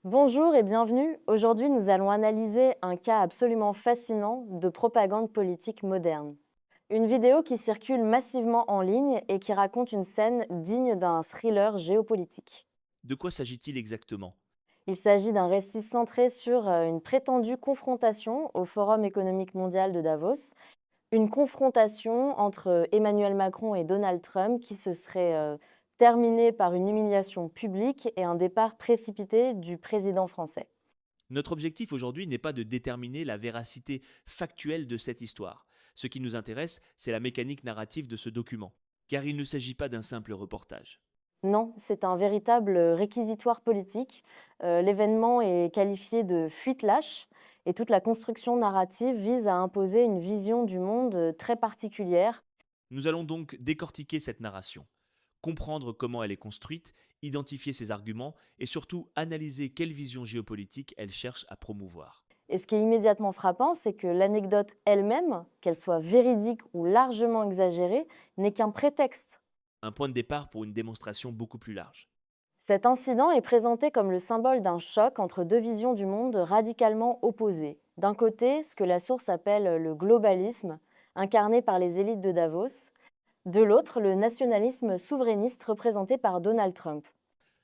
Bonjour et bienvenue. Aujourd'hui, nous allons analyser un cas absolument fascinant de propagande politique moderne. Une vidéo qui circule massivement en ligne et qui raconte une scène digne d'un thriller géopolitique. De quoi s'agit-il exactement? Il s'agit d'un récit centré sur une prétendue confrontation au Forum économique mondial de Davos, une confrontation entre Emmanuel Macron et Donald Trump qui se serait terminée par une humiliation publique et un départ précipité du président français. Notre objectif aujourd'hui n'est pas de déterminer la véracité factuelle de cette histoire. Ce qui nous intéresse, c'est la mécanique narrative de ce document, car il ne s'agit pas d'un simple reportage. Non, c'est un véritable réquisitoire politique. L'événement est qualifié de fuite lâche et toute la construction narrative vise à imposer une vision du monde très particulière. Nous allons donc décortiquer cette narration, comprendre comment elle est construite, identifier ses arguments et surtout analyser quelle vision géopolitique elle cherche à promouvoir. Et ce qui est immédiatement frappant, c'est que l'anecdote elle-même, qu'elle soit véridique ou largement exagérée, n'est qu'un prétexte. Un point de départ pour une démonstration beaucoup plus large. Cet incident est présenté comme le symbole d'un choc entre deux visions du monde radicalement opposées. D'un côté, ce que la source appelle le globalisme, incarné par les élites de Davos, de l'autre, le nationalisme souverainiste représenté par Donald Trump.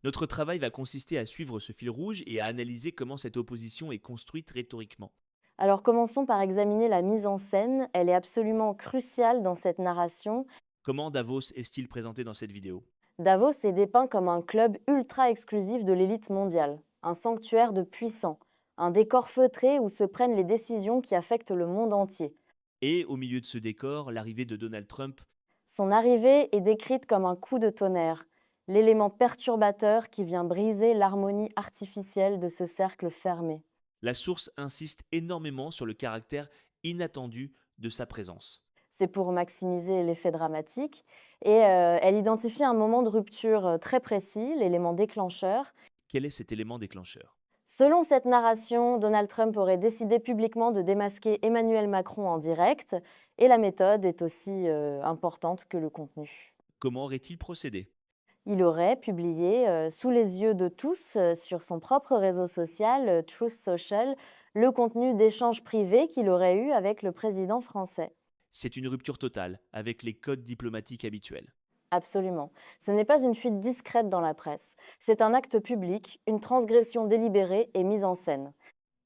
Notre travail va consister à suivre ce fil rouge et à analyser comment cette opposition est construite rhétoriquement. Alors commençons par examiner la mise en scène, elle est absolument cruciale dans cette narration. Comment Davos est-il présenté dans cette vidéo? Davos est dépeint comme un club ultra exclusif de l'élite mondiale, un sanctuaire de puissants, un décor feutré où se prennent les décisions qui affectent le monde entier. Et au milieu de ce décor, l'arrivée de Donald Trump. Son arrivée est décrite comme un coup de tonnerre, l'élément perturbateur qui vient briser l'harmonie artificielle de ce cercle fermé. La source insiste énormément sur le caractère inattendu de sa présence. C'est pour maximiser l'effet dramatique. Et elle identifie un moment de rupture très précis, l'élément déclencheur. Quel est cet élément déclencheur? Selon cette narration, Donald Trump aurait décidé publiquement de démasquer Emmanuel Macron en direct, et la méthode est aussi importante que le contenu. Comment aurait-il procédé? Il aurait publié, sous les yeux de tous, sur son propre réseau social, Truth Social, le contenu d'échanges privés qu'il aurait eu avec le président français. C'est une rupture totale avec les codes diplomatiques habituels. Absolument. Ce n'est pas une fuite discrète dans la presse. C'est un acte public, une transgression délibérée et mise en scène.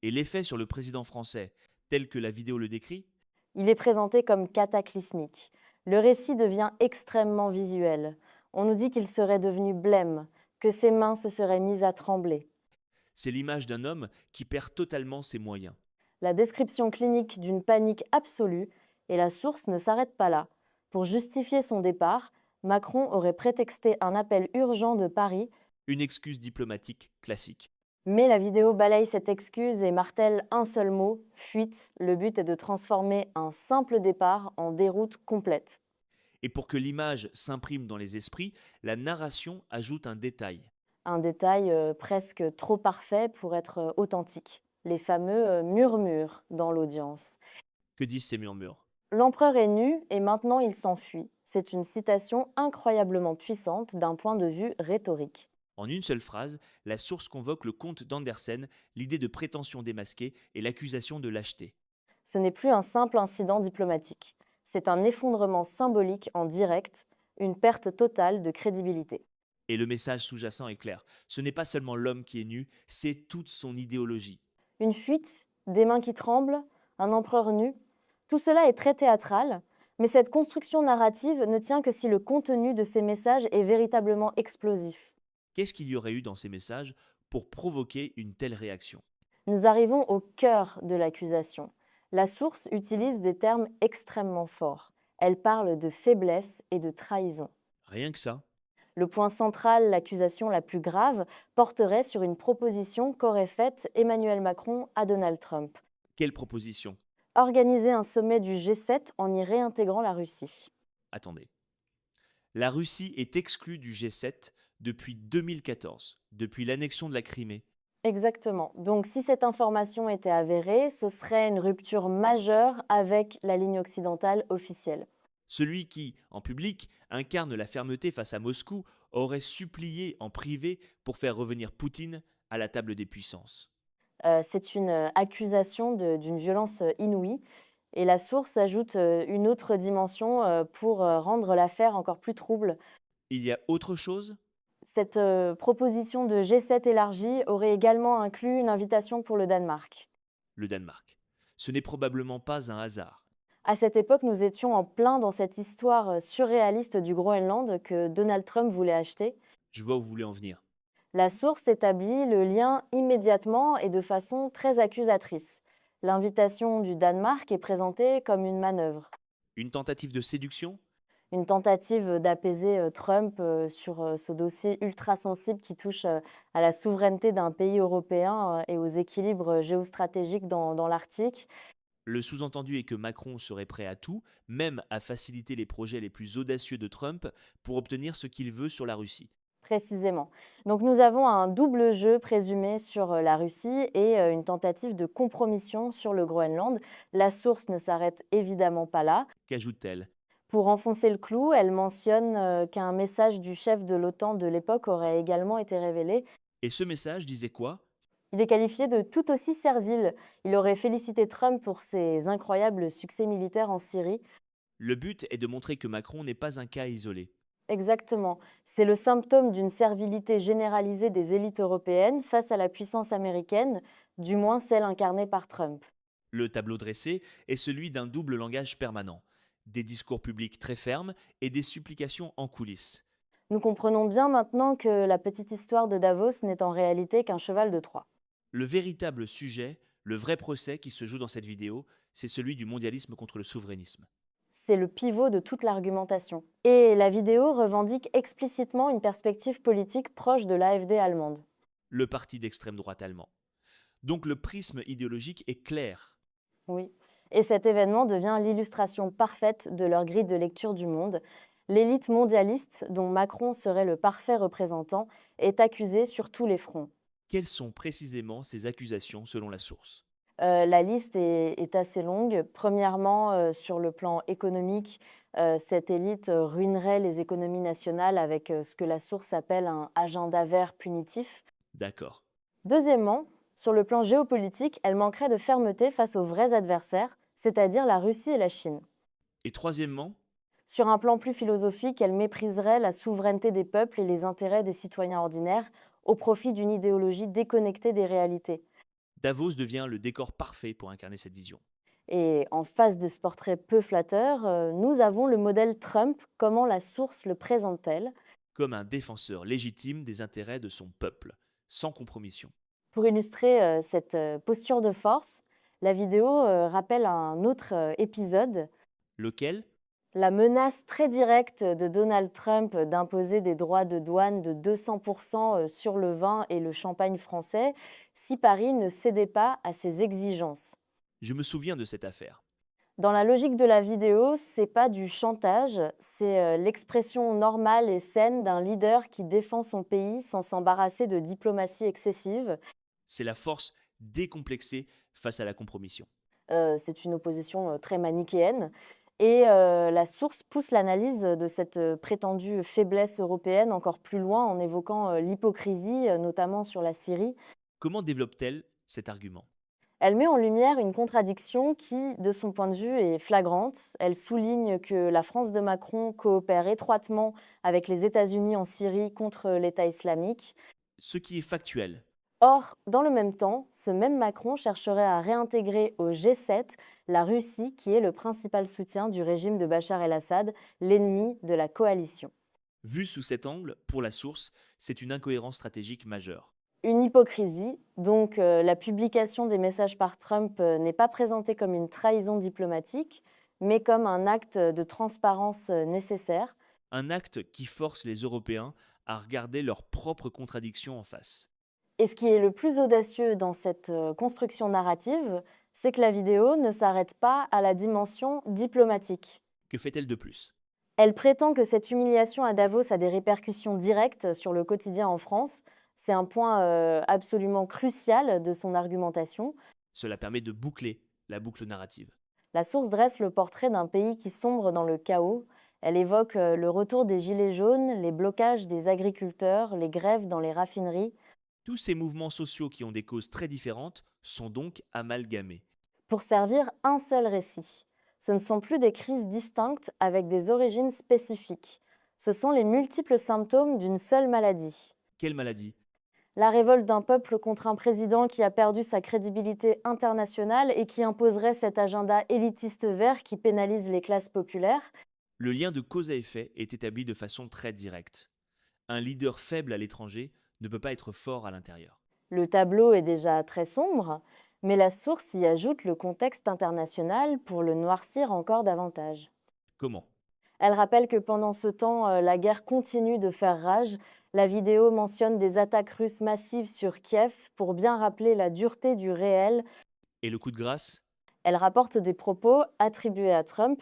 Et l'effet sur le président français, tel que la vidéo le décrit? Il est présenté comme cataclysmique. Le récit devient extrêmement visuel. On nous dit qu'il serait devenu blême, que ses mains se seraient mises à trembler. C'est l'image d'un homme qui perd totalement ses moyens. La description clinique d'une panique absolue, et la source ne s'arrête pas là. Pour justifier son départ, Macron aurait prétexté un appel urgent de Paris. Une excuse diplomatique classique. Mais la vidéo balaye cette excuse et martèle un seul mot, fuite. Le but est de transformer un simple départ en déroute complète. Et pour que l'image s'imprime dans les esprits, la narration ajoute un détail. Un détail presque trop parfait pour être authentique. Les fameux murmures dans l'audience. Que disent ces murmures? L'empereur est nu et maintenant il s'enfuit. C'est une citation incroyablement puissante d'un point de vue rhétorique. En une seule phrase, la source convoque le comte d'Andersen, l'idée de prétention démasquée et l'accusation de lâcheté. Ce n'est plus un simple incident diplomatique. C'est un effondrement symbolique en direct, une perte totale de crédibilité. Et le message sous-jacent est clair. Ce n'est pas seulement l'homme qui est nu, c'est toute son idéologie. Une fuite, des mains qui tremblent, un empereur nu, tout cela est très théâtral, mais cette construction narrative ne tient que si le contenu de ces messages est véritablement explosif. Qu'est-ce qu'il y aurait eu dans ces messages pour provoquer une telle réaction? Nous arrivons au cœur de l'accusation. La source utilise des termes extrêmement forts. Elle parle de faiblesse et de trahison. Rien que ça. Le point central, l'accusation la plus grave, porterait sur une proposition qu'aurait faite Emmanuel Macron à Donald Trump. Quelle proposition? Organiser un sommet du G7 en y réintégrant la Russie. Attendez. La Russie est exclue du G7 depuis 2014, depuis l'annexion de la Crimée. Exactement. Donc si cette information était avérée, ce serait une rupture majeure avec la ligne occidentale officielle. Celui qui, en public, incarne la fermeté face à Moscou aurait supplié en privé pour faire revenir Poutine à la table des puissances. C'est une accusation d'une violence inouïe et la source ajoute une autre dimension pour rendre l'affaire encore plus trouble. Il y a autre chose? Cette proposition de G7 élargie aurait également inclus une invitation pour le Danemark. Le Danemark. Ce n'est probablement pas un hasard. À cette époque, nous étions en plein dans cette histoire surréaliste du Groenland que Donald Trump voulait acheter. Je vois où vous voulez en venir. La source établit le lien immédiatement et de façon très accusatrice. L'invitation du Danemark est présentée comme une manœuvre, Une tentative de séduction? une tentative d'apaiser Trump sur ce dossier ultra sensible qui touche à la souveraineté d'un pays européen et aux équilibres géostratégiques dans l'Arctique. Le sous-entendu est que Macron serait prêt à tout, même à faciliter les projets les plus audacieux de Trump pour obtenir ce qu'il veut sur la Russie. Précisément. Donc nous avons un double jeu présumé sur la Russie et une tentative de compromission sur le Groenland. La source ne s'arrête évidemment pas là. Qu'ajoute-t-elle? Pour enfoncer le clou, elle mentionne qu'un message du chef de l'OTAN de l'époque aurait également été révélé. Et ce message disait quoi? Il est qualifié de tout aussi servile. Il aurait félicité Trump pour ses incroyables succès militaires en Syrie. Le but est de montrer que Macron n'est pas un cas isolé. Exactement. C'est le symptôme d'une servilité généralisée des élites européennes face à la puissance américaine, du moins celle incarnée par Trump. Le tableau dressé est celui d'un double langage permanent, des discours publics très fermes et des supplications en coulisses. Nous comprenons bien maintenant que la petite histoire de Davos n'est en réalité qu'un cheval de Troie. Le véritable sujet, le vrai procès qui se joue dans cette vidéo, c'est celui du mondialisme contre le souverainisme. C'est le pivot de toute l'argumentation. Et la vidéo revendique explicitement une perspective politique proche de l'AfD allemande. Le parti d'extrême droite allemand. Donc le prisme idéologique est clair. Oui. Et cet événement devient l'illustration parfaite de leur grille de lecture du monde. L'élite mondialiste, dont Macron serait le parfait représentant, est accusée sur tous les fronts. Quelles sont précisément ces accusations selon la source? La liste est assez longue. Premièrement, sur le plan économique, cette élite ruinerait les économies nationales avec ce que la source appelle un agenda vert punitif. D'accord. Deuxièmement, sur le plan géopolitique, elle manquerait de fermeté face aux vrais adversaires, c'est-à-dire la Russie et la Chine. Et troisièmement, Sur un plan plus philosophique, elle mépriserait la souveraineté des peuples et les intérêts des citoyens ordinaires au profit d'une idéologie déconnectée des réalités. Davos devient le décor parfait pour incarner cette vision. Et en face de ce portrait peu flatteur, nous avons le modèle Trump. Comment la source le présente-t-elle? Comme un défenseur légitime des intérêts de son peuple, sans compromission. Pour illustrer cette posture de force, la vidéo rappelle un autre épisode, Lequel? la menace très directe de Donald Trump d'imposer des droits de douane de 200% sur le vin et le champagne français si Paris ne cédait pas à ses exigences. Je me souviens de cette affaire. Dans la logique de la vidéo, c'est pas du chantage, c'est l'expression normale et saine d'un leader qui défend son pays sans s'embarrasser de diplomatie excessive. C'est la force décomplexée face à la compromission. C'est une opposition très manichéenne. Et la source pousse l'analyse de cette prétendue faiblesse européenne encore plus loin en évoquant l'hypocrisie, notamment sur la Syrie. Comment développe-t-elle cet argument? Elle met en lumière une contradiction qui, de son point de vue, est flagrante. Elle souligne que la France de Macron coopère étroitement avec les États-Unis en Syrie contre l'État islamique. Ce qui est factuel. Or, dans le même temps, ce même Macron chercherait à réintégrer au G7 la Russie, qui est le principal soutien du régime de Bachar el-Assad, l'ennemi de la coalition. Vu sous cet angle, pour la source, c'est une incohérence stratégique majeure. Une hypocrisie, donc la publication des messages par Trump n'est pas présentée comme une trahison diplomatique, mais comme un acte de transparence nécessaire. Un acte qui force les Européens à regarder leurs propres contradictions en face. Et ce qui est le plus audacieux dans cette construction narrative, c'est que la vidéo ne s'arrête pas à la dimension diplomatique. Que fait-elle de plus? Elle prétend que cette humiliation à Davos a des répercussions directes sur le quotidien en France. C'est un point absolument crucial de son argumentation. Cela permet de boucler la boucle narrative. La source dresse le portrait d'un pays qui sombre dans le chaos. Elle évoque le retour des gilets jaunes, les blocages des agriculteurs, les grèves dans les raffineries. Tous ces mouvements sociaux qui ont des causes très différentes sont donc amalgamés. pour servir un seul récit. Ce ne sont plus des crises distinctes avec des origines spécifiques. Ce sont les multiples symptômes d'une seule maladie. Quelle maladie? La révolte d'un peuple contre un président qui a perdu sa crédibilité internationale et qui imposerait cet agenda élitiste vert qui pénalise les classes populaires. Le lien de cause à effet est établi de façon très directe. Un leader faible à l'étranger ne peut pas être fort à l'intérieur. Le tableau est déjà très sombre, mais la source y ajoute le contexte international pour le noircir encore davantage. Comment? Elle rappelle que pendant ce temps, la guerre continue de faire rage. La vidéo mentionne des attaques russes massives sur Kiev pour bien rappeler la dureté du réel. Et le coup de grâce? Elle rapporte des propos attribués à Trump,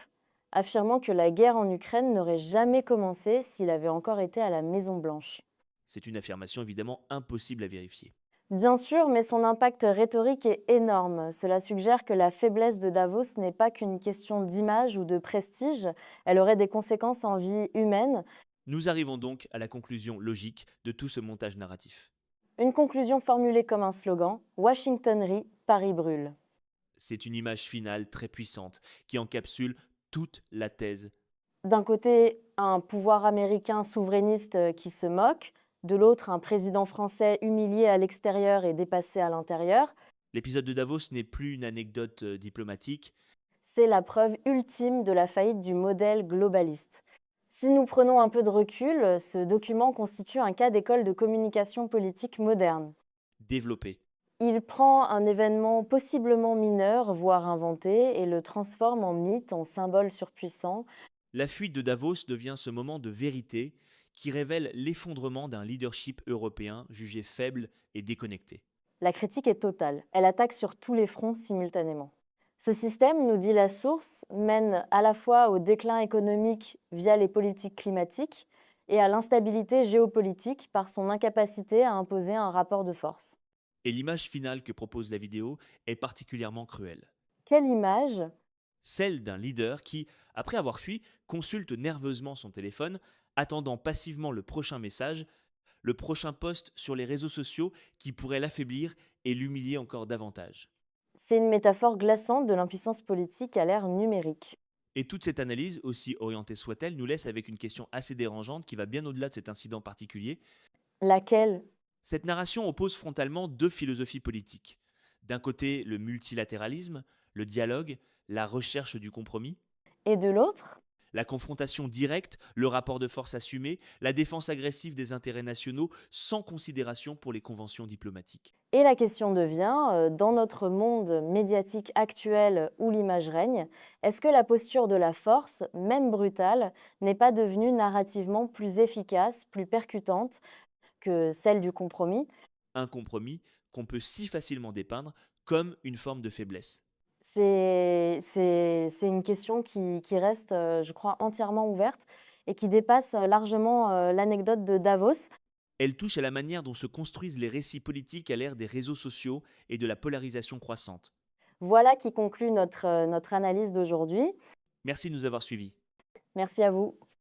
affirmant que la guerre en Ukraine n'aurait jamais commencé s'il avait encore été à la Maison-Blanche. C'est une affirmation évidemment impossible à vérifier. Bien sûr, mais son impact rhétorique est énorme. Cela suggère que la faiblesse de Davos n'est pas qu'une question d'image ou de prestige, elle aurait des conséquences en vie humaine. Nous arrivons donc à la conclusion logique de tout ce montage narratif. Une conclusion formulée comme un slogan, Washington rit, Paris brûle. C'est une image finale très puissante qui encapsule toute la thèse. D'un côté, un pouvoir américain souverainiste qui se moque, de l'autre, un président français humilié à l'extérieur et dépassé à l'intérieur. L'épisode de Davos n'est plus une anecdote diplomatique. C'est la preuve ultime de la faillite du modèle globaliste. Si nous prenons un peu de recul, ce document constitue un cas d'école de communication politique moderne. Développé. Il prend un événement possiblement mineur, voire inventé, et le transforme en mythe, en symbole surpuissant. La fuite de Davos devient ce moment de vérité qui révèle l'effondrement d'un leadership européen jugé faible et déconnecté. La critique est totale. Elle attaque sur tous les fronts simultanément. Ce système, nous dit la source, mène à la fois au déclin économique via les politiques climatiques et à l'instabilité géopolitique par son incapacité à imposer un rapport de force. Et l'image finale que propose la vidéo est particulièrement cruelle. Quelle image? Celle d'un leader qui, après avoir fui, consulte nerveusement son téléphone, attendant passivement le prochain message, le prochain post sur les réseaux sociaux qui pourrait l'affaiblir et l'humilier encore davantage. C'est une métaphore glaçante de l'impuissance politique à l'ère numérique. Et toute cette analyse, aussi orientée soit-elle, nous laisse avec une question assez dérangeante qui va bien au-delà de cet incident particulier. Laquelle? Cette narration oppose frontalement deux philosophies politiques. D'un côté, le multilatéralisme, le dialogue, la recherche du compromis. Et de l'autre? La confrontation directe, le rapport de force assumé, la défense agressive des intérêts nationaux sans considération pour les conventions diplomatiques. Et la question devient, dans notre monde médiatique actuel où l'image règne, est-ce que la posture de la force, même brutale, n'est pas devenue narrativement plus efficace, plus percutante que celle du compromis? Un compromis qu'on peut si facilement dépeindre comme une forme de faiblesse. C'est une question qui reste, je crois, entièrement ouverte et qui dépasse largement l'anecdote de Davos. Elle touche à la manière dont se construisent les récits politiques à l'ère des réseaux sociaux et de la polarisation croissante. Voilà qui conclut notre analyse d'aujourd'hui. Merci de nous avoir suivis. Merci à vous.